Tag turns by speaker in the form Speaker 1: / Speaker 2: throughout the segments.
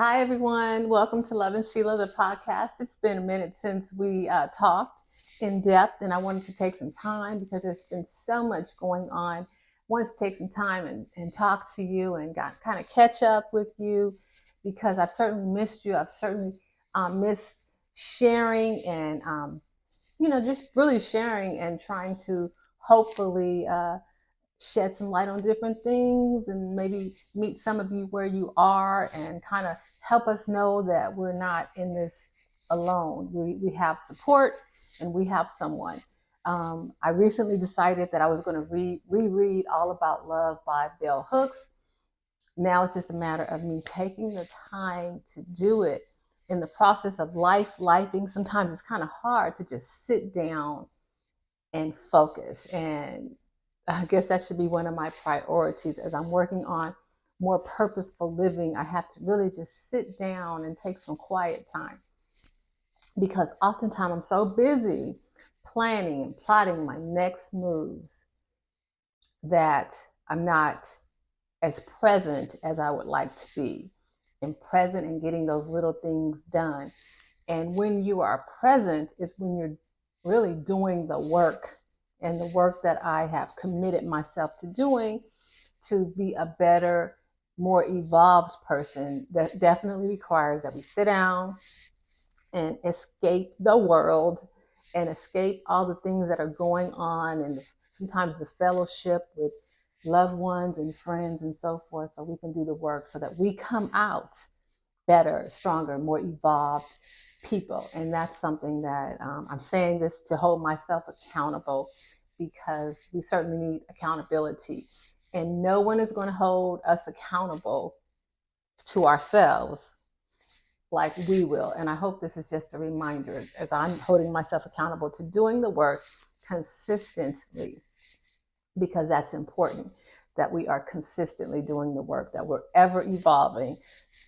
Speaker 1: Hi, everyone. Welcome to Lovin Sheila, the podcast. It's been a minute since we talked in depth, and I wanted to take some time because there's been so much going on. I wanted to take some time and talk to you and kind of catch up with you because I've certainly missed you. I've certainly missed sharing and, just really sharing and trying to hopefully shed some light on different things and maybe meet some of you where you are and kind of help us know that we're not in this alone. We have support and we have someone. I recently decided that I was going to reread All About Love by Bell Hooks. Now it's just a matter of me taking the time to do it. In the process of lifing, sometimes it's kind of hard to just sit down and focus. And I guess that should be one of my priorities as I'm working on more purposeful living. I have to really just sit down and take some quiet time because oftentimes I'm so busy planning and plotting my next moves that I'm not as present as I would like to be, and present and getting those little things done. And when you are present is when you're really doing the work, and the work that I have committed myself to doing to be a better, more evolved person. That definitely requires that we sit down and escape the world and escape all the things that are going on, and sometimes the fellowship with loved ones and friends and so forth, so we can do the work so that we come out better, stronger, more evolved people. And that's something that I'm saying this to hold myself accountable, because we certainly need accountability. And no one is going to hold us accountable to ourselves like we will. And I hope this is just a reminder as I'm holding myself accountable to doing the work consistently, because that's important, that we are consistently doing the work, that we're ever evolving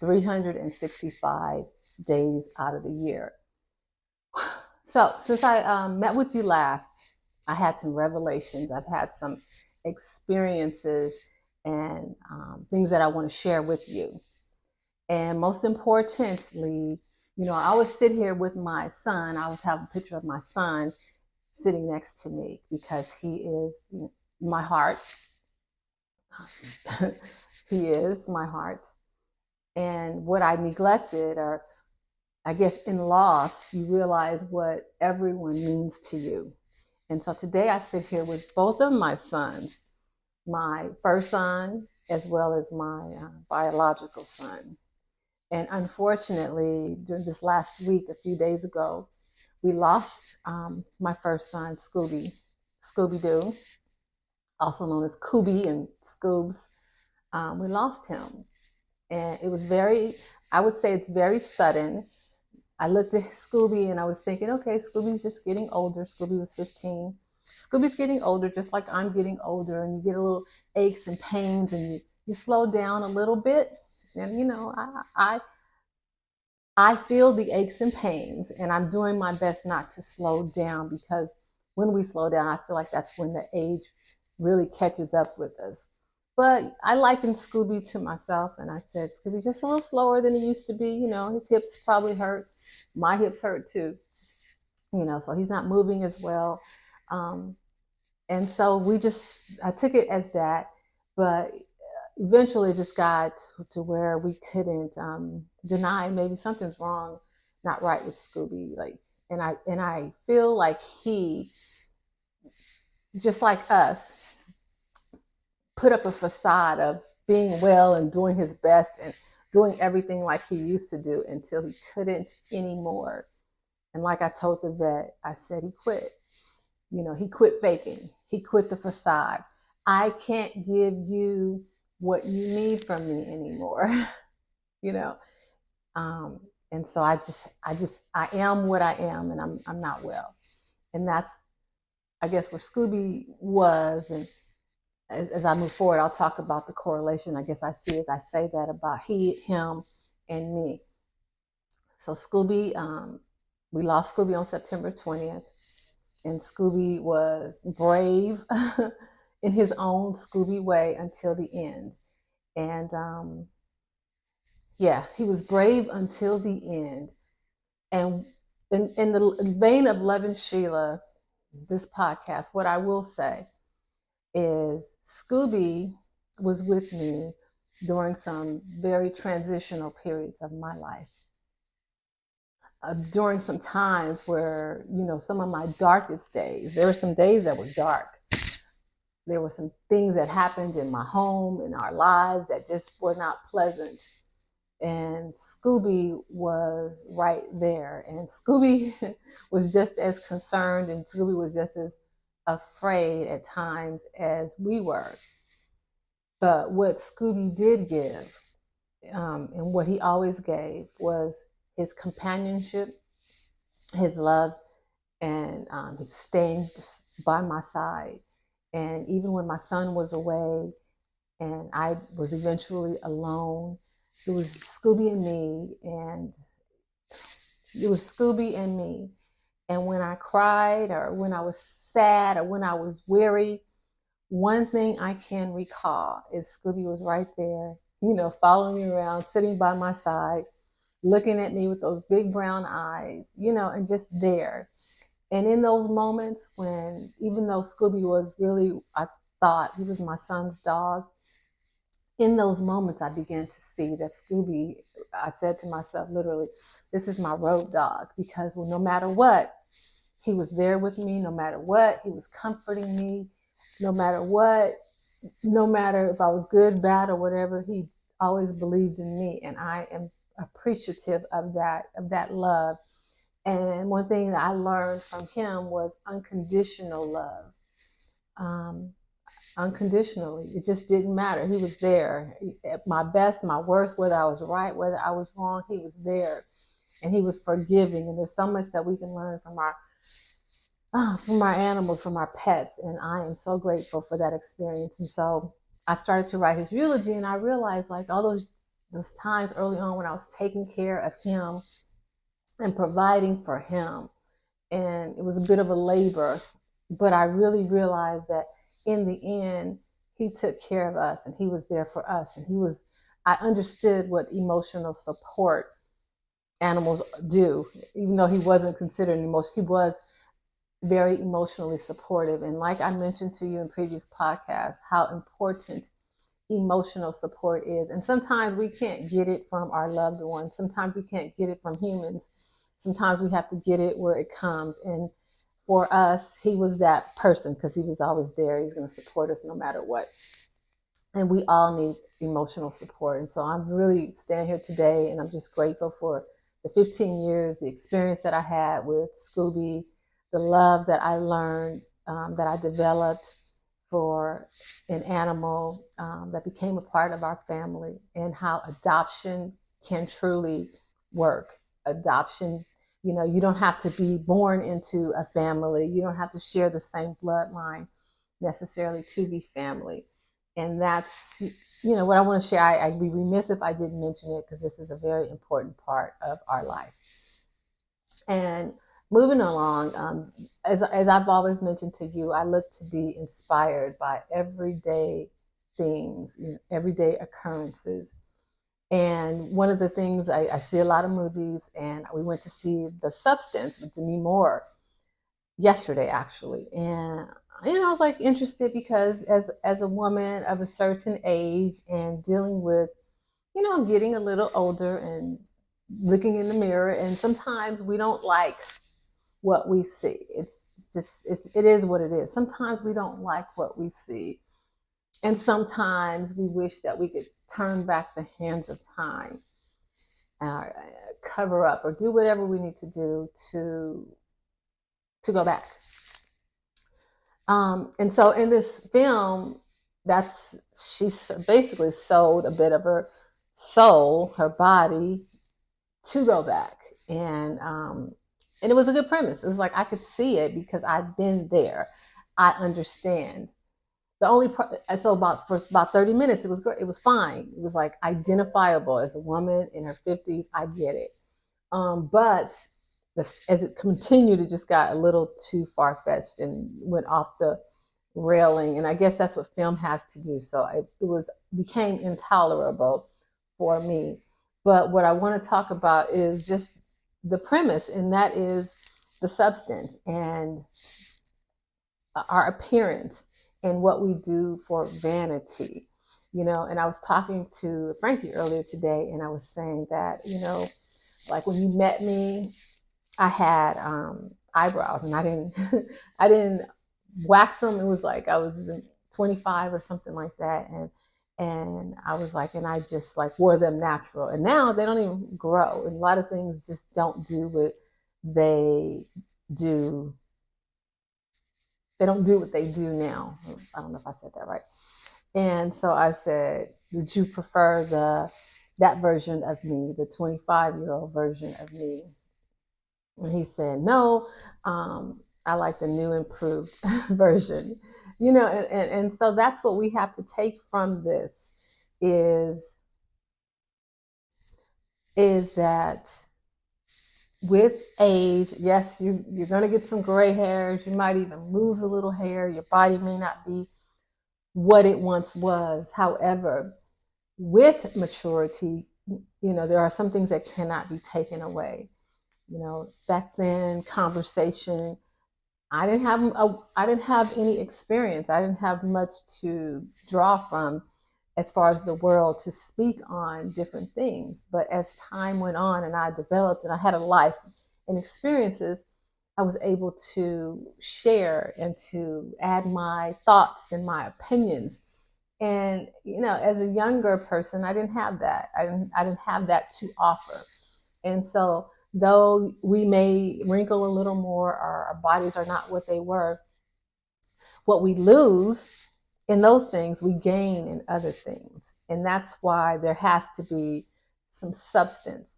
Speaker 1: 365 days out of the year. So since I met with you last, I had some revelations. I've had some experiences and things that I want to share with you. And most importantly, I always sit here with my son. I always have a picture of my son sitting next to me because he is my heart. He is my heart. And what I neglected, or I guess in loss, you realize what everyone means to you. And so today I sit here with both of my sons, my first son as well as my biological son. And unfortunately, during this last week, a few days ago, we lost my first son, Scooby-Doo, also known as Scooby and Scoobs. We lost him. And it was I would say it's very sudden. I looked at Scooby and I was thinking, okay, Scooby's just getting older. Scooby was 15. Scooby's getting older, just like I'm getting older, and you get a little aches and pains, and you slow down a little bit. And I feel the aches and pains, and I'm doing my best not to slow down, because when we slow down, I feel like that's when the age really catches up with us. But I likened Scooby to myself, and I said, Scooby's just a little slower than he used to be. His hips probably hurt. My hips hurt too. So he's not moving as well. And so I took it as that, but eventually it just got to where we couldn't deny maybe something's wrong, not right with Scooby. And I feel like he, just like us, put up a facade of being well and doing his best and doing everything like he used to do until he couldn't anymore. And like I told the vet, I said he quit. He quit faking. He quit the facade. I can't give you what you need from me anymore. you know. And so I am what I am, and I'm not well. And that's, I guess, where Scooby was. And as I move forward, I'll talk about the correlation I guess I see as I say that about him, and me. So Scooby, we lost Scooby on September 20th, and Scooby was brave in his own Scooby way until the end. And yeah, he was brave until the end. And in the vein of Lovin Sheila, this podcast, what I will say is Scooby was with me during some very transitional periods of my life. During some times where, some of my darkest days, there were some days that were dark. There were some things that happened in my home, in our lives, that just were not pleasant. And Scooby was right there. And Scooby was just as concerned, and Scooby was just as afraid at times as we were. But what Scooby did give, and what he always gave, was his companionship, his love, and his staying by my side. And even when my son was away and I was eventually alone, it was Scooby and me, and it was Scooby and me. And when I cried, or when I was sad, or when I was weary, one thing I can recall is Scooby was right there, following me around, sitting by my side, looking at me with those big brown eyes, and just there. And in those moments when, even though Scooby was really, I thought he was my son's dog, in those moments I began to see that Scooby, I said to myself, literally, this is my road dog, because no matter what, he was there with me. No matter what, he was comforting me. No matter what, no matter if I was good, bad, or whatever, he always believed in me. And I am appreciative of that love. And one thing that I learned from him was unconditional love. Unconditionally. It just didn't matter. He was there. At my best, my worst, whether I was right, whether I was wrong, he was there. And he was forgiving. And there's so much that we can learn from our animals, from our pets. And I am so grateful for that experience. And so I started to write his eulogy, and I realized, like, all those times early on when I was taking care of him and providing for him, and it was a bit of a labor, but I really realized that in the end, he took care of us, and he was there for us. And I understood what emotional support animals do, even though he wasn't considered an emotion. He was very emotionally supportive. And like I mentioned to you in previous podcasts, how important emotional support is. And sometimes we can't get it from our loved ones. Sometimes we can't get it from humans. Sometimes we have to get it where it comes. And for us, he was that person, because he was always there. He's going to support us no matter what. And we all need emotional support. And so I'm really standing here today, and I'm just grateful for the 15 years, the experience that I had with Scooby, the love that I learned, that I developed for an animal that became a part of our family, and how adoption can truly work. Adoption, you don't have to be born into a family. You don't have to share the same bloodline necessarily to be family. And that's, what I want to share. I'd be remiss if I didn't mention it, because this is a very important part of our life. And moving along, as I've always mentioned to you, I look to be inspired by everyday things, everyday occurrences. And one of the things, I see a lot of movies, and we went to see The Substance with Demi Moore yesterday, actually. And I was like interested, because as a woman of a certain age and dealing with, getting a little older and looking in the mirror, and sometimes we don't like what we see. It is what it is. Sometimes we don't like what we see. And sometimes we wish that we could turn back the hands of time, cover up, or do whatever we need to do to go back. And so in this film, she basically sold a bit of her soul, her body, to go back. And it was a good premise. It was like I could see it because I'd been there. I understand. For about 30 minutes, it was great. It was fine. It was like identifiable as a woman in her 50s. I get it. But as it continued, it just got a little too far-fetched and went off the railing. And I guess that's what film has to do. So it became intolerable for me. But what I want to talk about is just the premise, and that is the substance and our appearance and what we do for vanity. And I was talking to Frankie earlier today, and I was saying that, like when you met me, I had eyebrows, and I didn't I didn't wax them. It was like I was 25 or something like that, and I was like, and I just like wore them natural. And now they don't even grow, and a lot of things just don't do what they do. They don't do what they do now. I don't know if I said that right. And so I said, would you prefer that version of me, the 25-year-old version of me? And he said, no, I like the new improved version. And so that's what we have to take from this is that with age, yes, you're going to get some gray hairs. You might even lose a little hair. Your body may not be what it once was. However, with maturity, there are some things that cannot be taken away. Back then, conversation, I didn't have any experience. I didn't have much to draw from as far as the world to speak on different things. But as time went on and I developed and I had a life and experiences, I was able to share and to add my thoughts and my opinions. And as a younger person, I didn't have that. I didn't have that to offer. And so though we may wrinkle a little more, our bodies are not what they were, what we lose in those things, we gain in other things. And that's why there has to be some substance.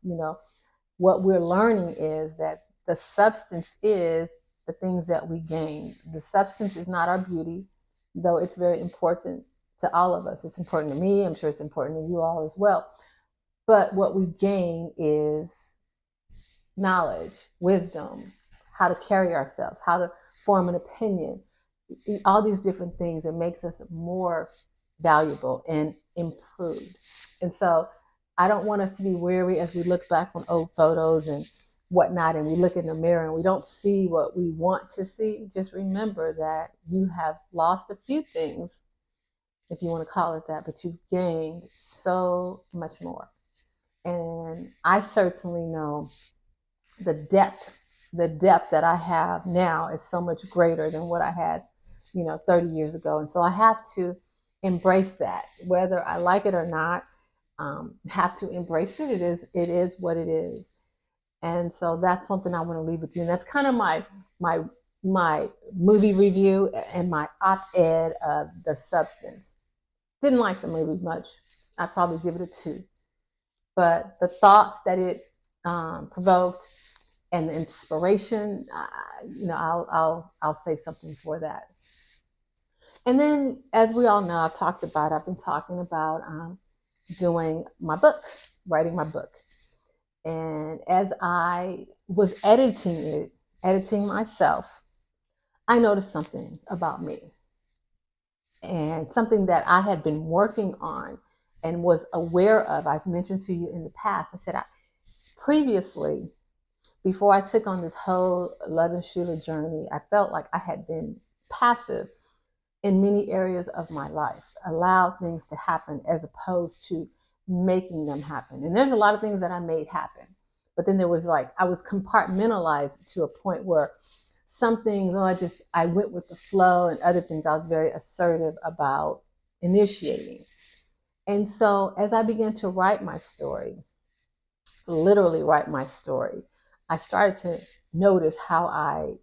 Speaker 1: What we're learning is that the substance is the things that we gain. The substance is not our beauty, though it's very important to all of us. It's important to me. I'm sure it's important to you all as well. But what we gain is knowledge, wisdom, how to carry ourselves, how to form an opinion, all these different things. It makes us more valuable and improved. And so I don't want us to be weary as we look back on old photos and whatnot, and we look in the mirror and we don't see what we want to see. Just remember that you have lost a few things, if you want to call it that, but you've gained so much more. And I certainly know the depth that I have now is so much greater than what I had, 30 years ago. And so I have to embrace that, whether I like it or not. Have to embrace it. It is what it is. And so that's something I want to leave with you. And that's kind of my movie review and my op-ed of The Substance. Didn't like the movie much. I'd probably give it a 2. But the thoughts that it provoked and the inspiration, I'll say something for that. And then, as we all know, I've been talking about doing my book, writing my book. And as I was editing myself, I noticed something about me, and something that I had been working on and was aware of. I've mentioned to you in the past. I said, previously, before I took on this whole Lovin Sheila journey, I felt like I had been passive in many areas of my life, allowed things to happen as opposed to making them happen. And there's a lot of things that I made happen, but then there was I was compartmentalized to a point where some things, I went with the flow, and other things I was very assertive about initiating. And so as I began to write my story, literally write my story, I started to notice how I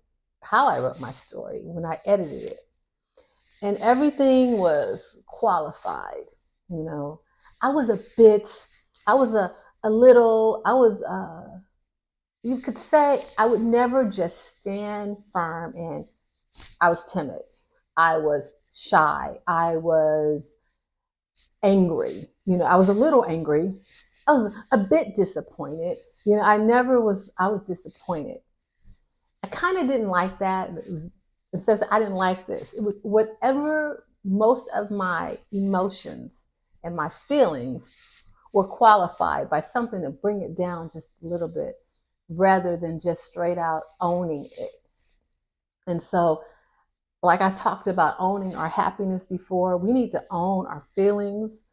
Speaker 1: wrote my story when I edited it. And everything was qualified. I was you could say I would never just stand firm, and I was timid. I was shy. I was angry. I was a little angry. I was a bit disappointed. I was disappointed. I kind of didn't like that. It says I didn't like this. It was whatever most of my emotions and my feelings we're qualified by something to bring it down just a little bit rather than just straight out owning it. And so, like I talked about owning our happiness before, we need to own our feelings.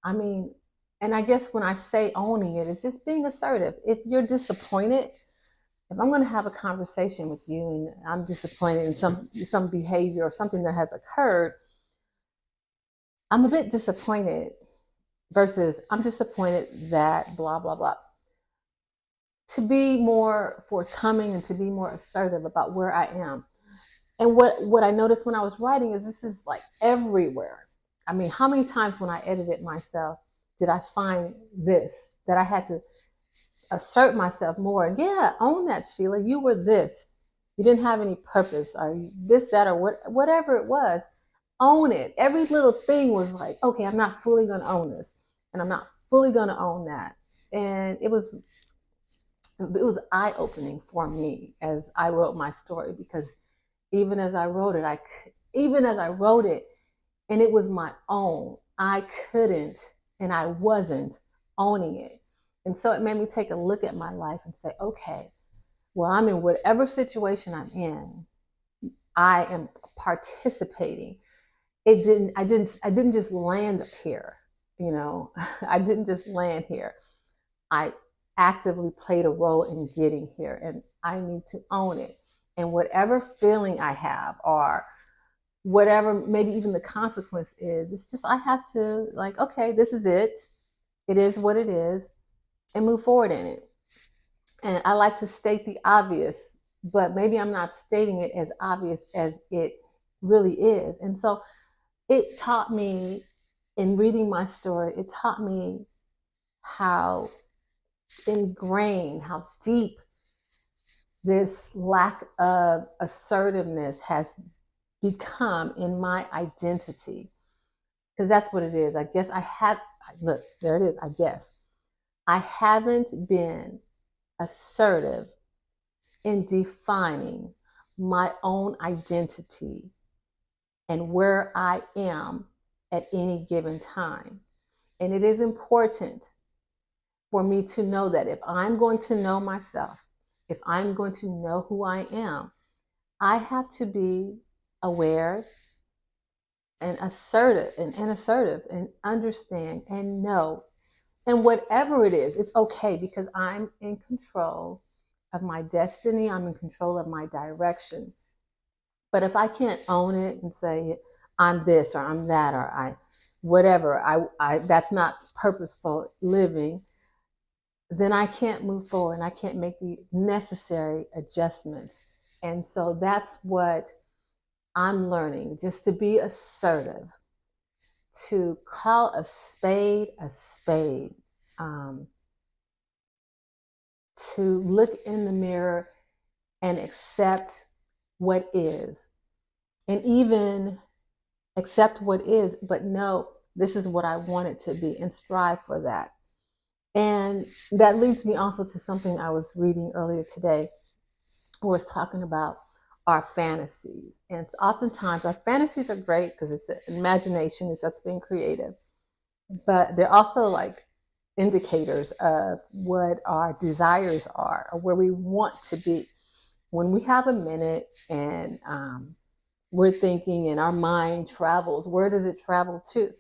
Speaker 1: I mean, and I guess when I say owning it, it's just being assertive. If you're disappointed, if I'm going to have a conversation with you and I'm disappointed in some behavior or something that has occurred, I'm a bit disappointed versus I'm disappointed that blah, blah, blah. To be more forthcoming and to be more assertive about where I am. And what I noticed when I was writing is this is like everywhere. I mean, how many times when I edited myself did I find this, that I had to assert myself more? Yeah, own that, Sheila. You were this. You didn't have any purpose, or this, that, or whatever it was. Own it. Every little thing was like, okay, I'm not fully going to own this, and I'm not fully going to own that. And it was eye-opening for me as I wrote my story, because even as I wrote it, and it was my own, I couldn't and I wasn't owning it. And so it made me take a look at my life and say, okay, well, I'm in whatever situation I'm in, I am participating. I didn't just land here, you know, I didn't just land here. I actively played a role in getting here, and I need to own it. And whatever feeling I have, or whatever maybe even the consequence is, it's just I have to, like, okay, this is it. It is what it is, and move forward in it. And I like to state the obvious, but maybe I'm not stating it as obvious as it really is. And so it taught me, in reading my story, it taught me how ingrained, how deep this lack of assertiveness has become in my identity. Because that's what it is. I guess look, there it is, I guess. I haven't been assertive in defining my own identity and where I am at any given time. And it is important for me to know that if I'm going to know myself, if I'm going to know who I am, I have to be aware and assertive and understand and know. And whatever it is, it's okay, because I'm in control of my destiny. I'm in control of my direction. But if I can't own it and say I'm this or I'm that or I that's not purposeful living, then I can't move forward and I can't make the necessary adjustments. And so that's what I'm learning, just to be assertive, to call a spade, to look in the mirror and accept what is, and even accept what is, but know this is what I want it to be, and strive for that. And that leads me also to something I was reading earlier today, who was talking about our fantasies. And oftentimes our fantasies are great because it's an imagination, it's us being creative, but they're also like indicators of what our desires are or where we want to be. When we have a minute and we're thinking and our mind travels, where does it travel to?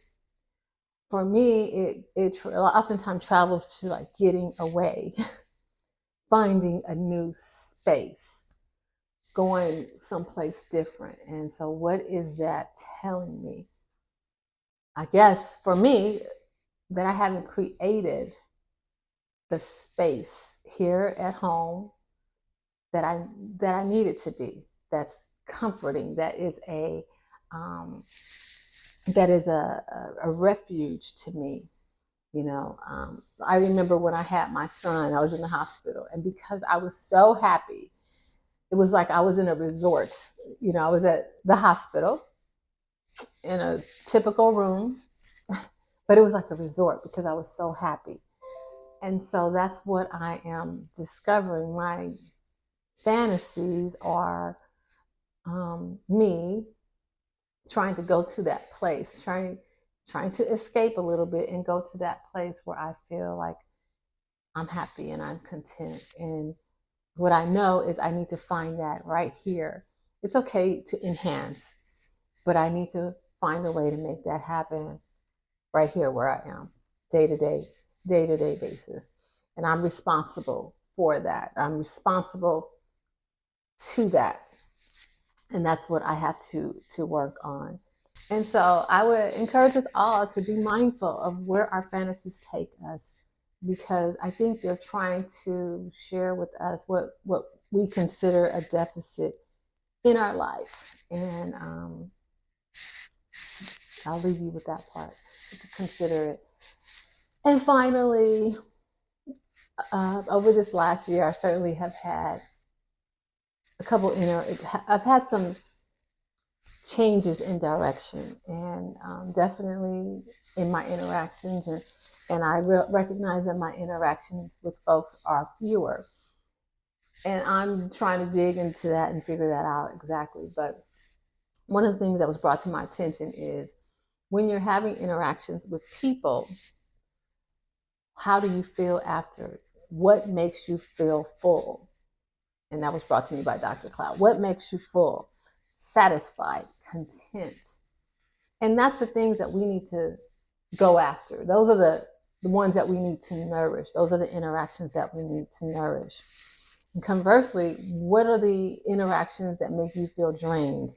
Speaker 1: For me, it oftentimes travels to like getting away, finding a new space, going someplace different. And so what is that telling me? I guess for me, that I haven't created the space here at home that I need it to be. That's comforting. That is a refuge to me. You know, I remember when I had my son, I was in the hospital, and because I was so happy, it was like I was in a resort. You know, I was at the hospital in a typical room, but it was like a resort because I was so happy. And so that's what I am discovering. My fantasies are me trying to go to that place, trying trying to escape a little bit and go to that place where I feel like I'm happy and I'm content. And what I know is I need to find that right here. It's okay to enhance, but I need to find a way to make that happen right here where I am, day to day basis. And I'm responsible for that. I'm responsible to that. And that's what I have to work on. And so I would encourage us all to be mindful of where our fantasies take us, because I think they're trying to share with us what we consider a deficit in our life. And I'll leave you with that part to consider it. And finally, over this last year, I certainly have had a couple I've had some changes in direction, and definitely in my interactions, and I recognize that my interactions with folks are fewer, and I'm trying to dig into that and figure that out exactly. But one of the things that was brought to my attention is when you're having interactions with people, how do you feel after? What makes you feel full? And that was brought to me by Dr. Cloud. What makes you full, satisfied, content? And that's the things that we need to go after. Those are the ones that we need to nourish. Those are the interactions that we need to nourish. And conversely, what are the interactions that make you feel drained,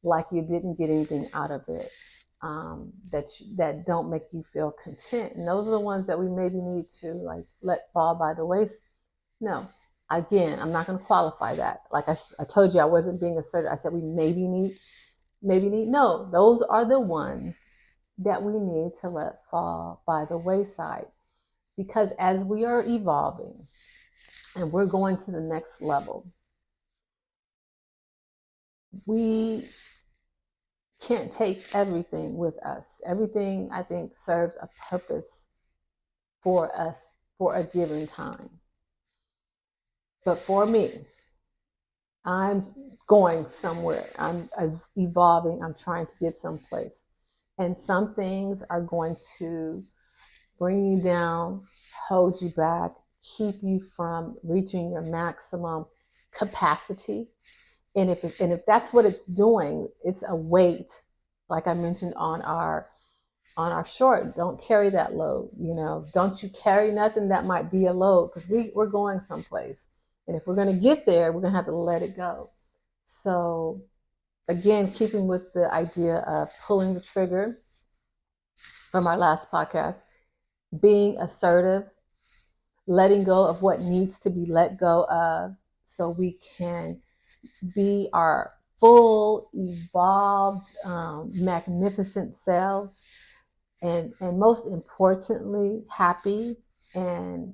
Speaker 1: like you didn't get anything out of it, that don't make you feel content? And those are the ones that we maybe need to like let fall by the wayside. No, again, I'm not going to qualify that. Like I told you, I wasn't being assertive. I said we maybe need. No, those are the ones that we need to let fall by the wayside. Because as we are evolving and we're going to the next level, we can't take everything with us. Everything, I think, serves a purpose for us for a given time. But for me, I'm going somewhere. I'm evolving. I'm trying to get someplace. And some things are going to bring you down, hold you back, keep you from reaching your maximum capacity. And if that's what it's doing, it's a weight. Like I mentioned on our short, don't carry that load. Don't you carry nothing that might be a load, because we're going someplace. And if we're going to get there, we're going to have to let it go. So again, keeping with the idea of pulling the trigger from our last podcast, being assertive, letting go of what needs to be let go of so we can be our full, evolved, magnificent selves, and most importantly, happy and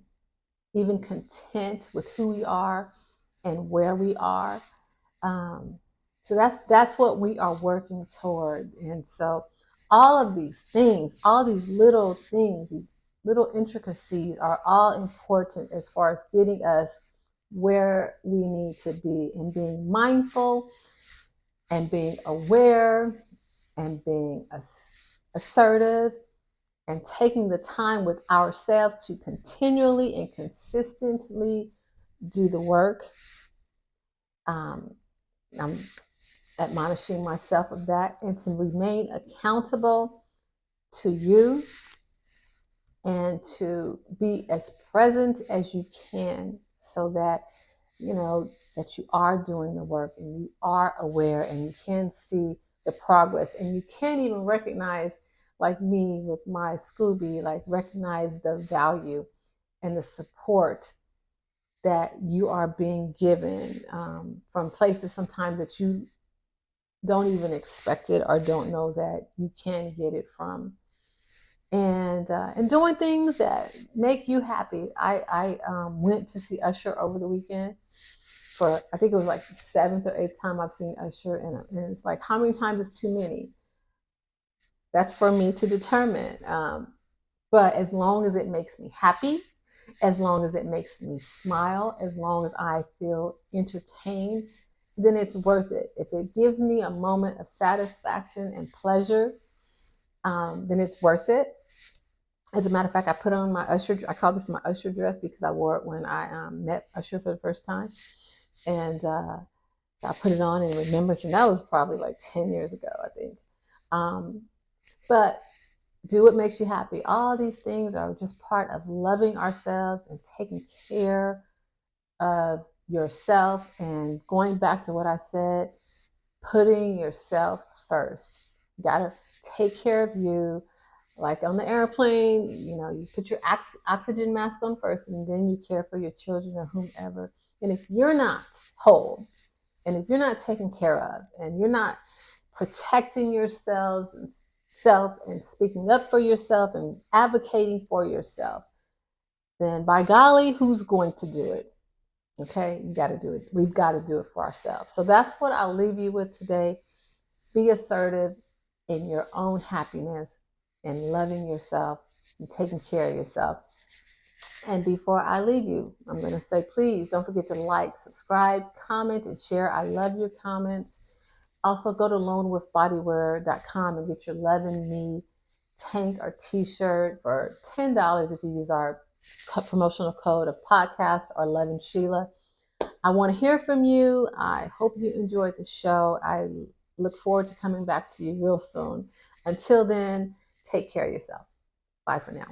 Speaker 1: even content with who we are and where we are. So that's what we are working toward. And so all of these things, all these little things, these little intricacies are all important as far as getting us where we need to be, and being mindful and being aware and being assertive and taking the time with ourselves to continually and consistently do the work. I'm admonishing myself of that, and to remain accountable to you and to be as present as you can, so that that you are doing the work and you are aware and you can see the progress, and you can't even recognize, like me with my Scooby, like recognize the value and the support that you are being given from places sometimes that you don't even expect it or don't know that you can get it from. And doing things that make you happy. I went to see Usher over the weekend for, I think it was like the 7th or 8th time I've seen Usher, and it's like, how many times is too many? That's for me to determine. But as long as it makes me happy, as long as it makes me smile, as long as I feel entertained, then it's worth it. If it gives me a moment of satisfaction and pleasure, then it's worth it. As a matter of fact, I put on my Usher. I call this my Usher dress because I wore it when I met Usher for the first time, and so I put it on in remembrance. And that was probably like 10 years ago, I think. But do what makes you happy. All these things are just part of loving ourselves and taking care of yourself. And going back to what I said, putting yourself first. You gotta take care of you. Like on the airplane, you put your oxygen mask on first, and then you care for your children or whomever. And if you're not whole, and if you're not taken care of, and you're not protecting yourselves and self and speaking up for yourself and advocating for yourself, then by golly, who's going to do it? Okay, you got to do it. We've got to do it for ourselves. So that's what I'll leave you with today. Be assertive in your own happiness and loving yourself and taking care of yourself. And before I leave you, I'm going to say, please don't forget to like, subscribe, comment, and share. I love your comments. Also, go to lonewolfbodywear.com and get your Lovin Me tank or t-shirt for $10 if you use our promotional code of podcast or Lovin Sheila. I want to hear from you. I hope you enjoyed the show. I look forward to coming back to you real soon. Until then, take care of yourself. Bye for now.